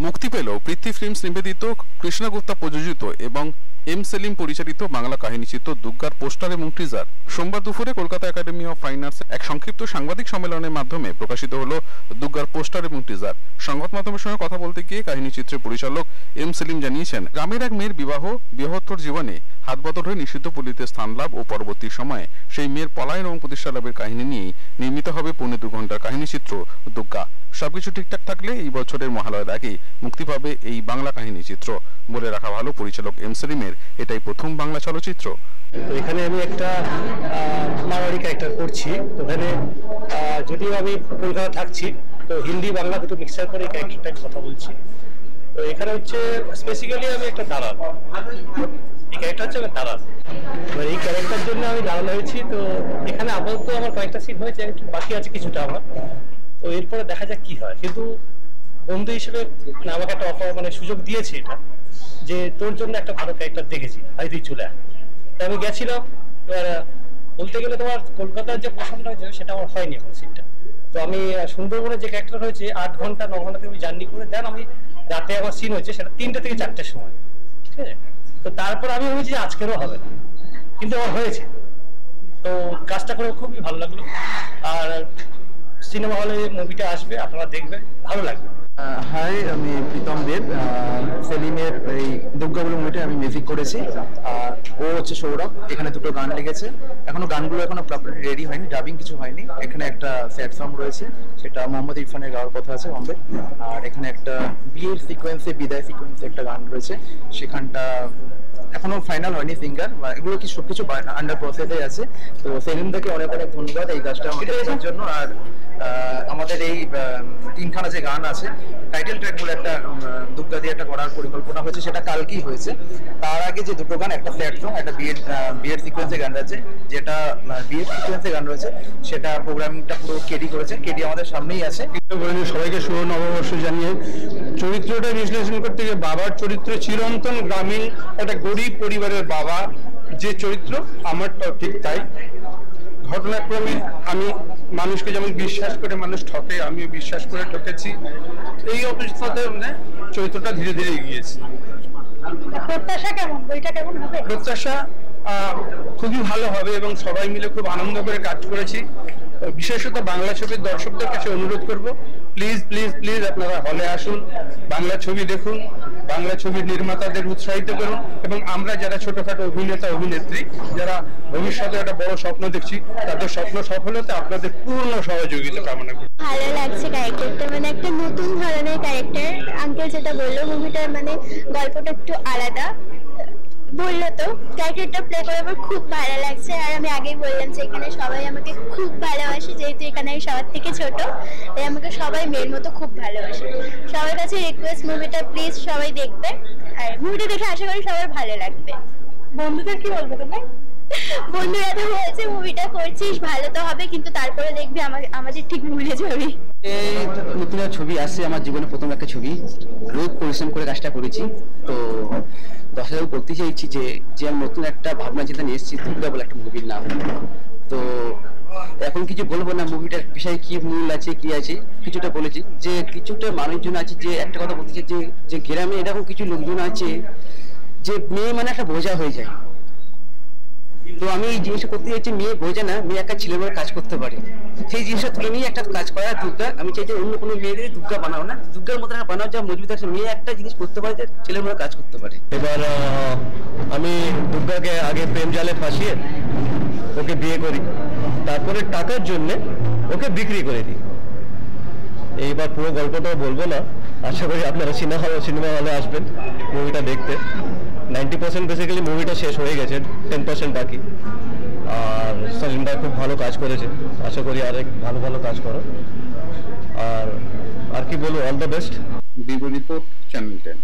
মুক্তি পেল পৃথ্বী ফিল্মস নিবেদিত, কৃষ্ণগুপ্তা প্রযোজিত এবং এম সেলিম পরিচালিত বাংলা কাহিনীচিত্র দুর্গার পোস্টার এবং টিজার। সোমবার দুপুরে Kolkata academy of fine arts এক সংক্ষিপ্ত সাংবাদিক সম্মেলনের মাধ্যমে প্রকাশিত হলো দুর্গার পোস্টার এবং টিজার। সংবাদ মাধ্যমের সঙ্গে কথা বলতে গিয়ে কাহিনীচিত্রের পরিচালক এম সেলিম জানিয়েছেন, গ্রামের এক মেয়ের বৃহত্তর জীবনে হাত বদল হয়ে নিষিদ্ধ পল্লীতে স্থান লাভ ও পরবর্তী সময়ে সেই মেয়ের পলায়ন এবং প্রতিষ্ঠা লাভের কাহিনী নিয়েই নির্মিত হবে 2.25 ঘন্টার কাহিনীচিত্র দুর্গা। সবকিছু ঠিকঠাক থাকলে এই বছরের মহালয়ার আগেই মুক্তি পাবে এই বাংলা কাহিনীচিত্র। বলে রাখা ভালো, পরিচালক এম সেলিমের এটাই প্রথম বাংলা চলচ্চিত্র। তো এখানে আমি একটা মারোয়াড়ি ক্যারেক্টার করছি। ওখানে যদিও আমি কলকাতা থাকছি, তো হিন্দি বাংলা দুটো মিক্সচার করে এই ক্যারেক্টারটাই কথা বলছি। তো এখানে হচ্ছে বেসিক্যালি আমি একটা দালাল, এই ক্যারেক্টার হচ্ছে আমি দালাল। এবার এই ক্যারেক্টার জন্য আমি দালাল হয়েছি। তো এখানে আপাতত আমার কয়েকটা সিন হয়েছে, একটু বাকি আছে কিছুটা আমার। তো এরপরে দেখা যাক কি হয়। কিন্তু বন্ধু হিসেবে আমাকে একটা অফার সুযোগ দিয়েছে এটা, যে তোর জন্য একটা ভালো ক্যারেক্টার দেখেছি, আই তুই চলে আয়। তো আমি গেছিলাম। এবার বলতে গেলে তোমার কলকাতার যে পছন্দ হয়েছে সেটা আমার হয়নি এখন সিনটা। তো আমি সুন্দরবনের যে ক্যারেক্টার হয়েছে 8 ঘন্টা 9 ঘন্টা আমি জার্নি করে দেন, আমি রাতে আমার সিন হয়েছে সেটা 3টে থেকে 4টের সময়, ঠিক আছে। তো তারপর আমি ভেবেছি আজকেরও হবে না, কিন্তু আমার হয়েছে। তো কাজটা করে খুবই ভালো লাগলো। আর সিনেমা হলে মুভিটা আসবে, আপনারা দেখবেন, ভালো লাগবে। হাই, আমি প্রীতম দেব। সেলিমের এই দুর্গা বলে মুভিটা আমি মিউজিক করেছি। আর ও হচ্ছে সৌরভ। এখানে দুটো গান লেগেছে, এখনো গানগুলো এখনো প্রপারলি রেডি হয়নি, ডাবিং কিছু হয়নি। এখানে একটা স্যাড সং রয়েছে, সেটা মোহাম্মদ ইরফানের গাওয়ার কথা আছে বম্বে। আর এখানে একটা বিয়ের সিকোয়েন্সে, বিদায় সিকোয়েন্সে একটা গান রয়েছে, সেখানটা এখনো ফাইনাল হয়নি সিঙ্গার। এগুলো কি সবকিছু আন্ডার প্রসেসে আছে। তো সেলিমদাকে অনেক অনেক ধন্যবাদ এই কাজটা আমাকে দেওয়ার জন্য। আর আমাদের এই 3খানা যে গান আছে, টাইটেল ট্র্যাক বলে একটা দুর্গা দিয়ে একটা করার পরিকল্পনা হয়েছে, সেটা কালকেই হয়েছে। তার আগে যে দুটো গান, একটা স্যাড সং, একটা বিয়ের সিকোয়েন্সে গান রয়েছে, যেটা বিয়ের সিকোয়েন্সে গান রয়েছে সেটা প্রোগ্রামিংটা পুরো কেডি করেছে। কেডি আমাদের সামনেই আছে। সবাইকে শুভ নববর্ষ জানিয়ে চরিত্রটা বিশ্লেষণ করতে গিয়ে, বাবার চরিত্র চিরন্তন গ্রামীণ একটা গরিব পরিবারের বাবা যে চরিত্র, আমারটাও ঠিক তাই। ঘটনাক্রমে আমি মানুষকে যেমন বিশ্বাস করে মানুষ ঠকে, আমিও বিশ্বাস করে ঠকেছি। এই অবস্থাতে চরিত্রটা ধীরে ধীরে এগিয়েছে। প্রত্যাশা কেমন, বইটা কেমন হবে? প্রত্যাশা খুবই ভালো হবে এবং সবাই মিলে খুব আনন্দ করে কাজ করেছি। বিশেষত বাংলা ছবির দর্শকদের কাছে অনুরোধ করব, প্লিজ প্লিজ প্লিজ আপনারা হলে আসুন, বাংলা ছবি দেখুন, বাংলা ছবির নির্মাতাদের উৎসাহিত করুন এবং আমরা যারা ছোটখাটো অভিনেতা অভিনেত্রী যারা ভবিষ্যতে একটা বড় স্বপ্ন দেখছি, তাদের স্বপ্ন সফল হতে আপনাদের পূর্ণ সহযোগিতা কামনা করি। ভালো লাগছে ক্যারেক্টারটা, একটা নতুন ধরনের ক্যারেক্টার। আঙ্কেল যেটা বললো, মুভিটার গল্পটা একটু আলাদা বললো, তো ক্যারেক্টারটা প্লে করে আমার খুব ভালো লাগছে। আর আমি আগেই বললাম যে এখানে সবাই আমাকে খুব ভালোবাসে, যেহেতু এখানে আমি সবার থেকে ছোট, তাই আমাকে সবাই মেয়ের মতো খুব ভালোবাসে। সবার কাছে রিকোয়েস্ট, মুভিটা প্লিজ সবাই দেখবে। আর মুভিটা দেখে আশা করি সবার ভালো লাগবে। বন্ধুদের কি বলবো তুমি? বন্ধুরা তো বলছে মুভিটা করছিস, ভালো তো হবে, কিন্তু তারপরে দেখবি আমাদের ঠিক ভুলে যাবি। এই নতুন ছবি আসছে, আমার জীবনে প্রথম একটা ছবি, রোজ পরিশ্রম করে কাজটা করেছি। তো দর্শক বলতে চাইছি যে আমি নতুন একটা ভাবনা চিন্তা নিয়ে এসেছি, দুর্গা বলে একটা মুভির নাম। তো এখন কিছু বলবো না মুভিটার বিষয়ে কি মূল আছে কি আছে, কিছুটা বলেছি। যে কিছুটা মানুষজন আছে, যে একটা কথা বলতে চাই, যে গ্রামে এরকম কিছু লোকজন আছে যে মেয়ে একটা বোঝা হয়ে যায়। তো আমি এই জিনিসটা করতে চাইছি, মেয়ে বোঝে না, মেয়ে একটা ছেলের মতো কাজ করতে পারে, সেই জিনিসটা তুলে নিয়ে একটা কাজ করা দুর্গা। আমি চাই যে অন্য কোনো মেয়েদের দুর্গা বানাও না, দুর্গার মতো বানাও যা মজবুত আছে, মেয়ে একটা জিনিস করতে পারে, যে ছেলের মতো কাজ করতে পারে। এবার আমি দুর্গাকে আগে প্রেম জালে ফাঁসিয়ে ওকে বিয়ে করি, তারপরে টাকার জন্য ওকে বিক্রি করে দিই। এইবার পুরো গল্পটাও বলবো না, আশা করি আপনারা সিনেমা হলে আসবেন মুভিটা দেখতে। 90% বেসিক্যালি মুভিটা শেষ হয়ে গেছে, 10% বাকি। আর সলিমদা খুব ভালো কাজ করেছে, আশা করি আরেক ভালো ভালো কাজ করো। আর কি বলবো, অল দ্য বেস্ট। বিপরীত চ্যানেল 10।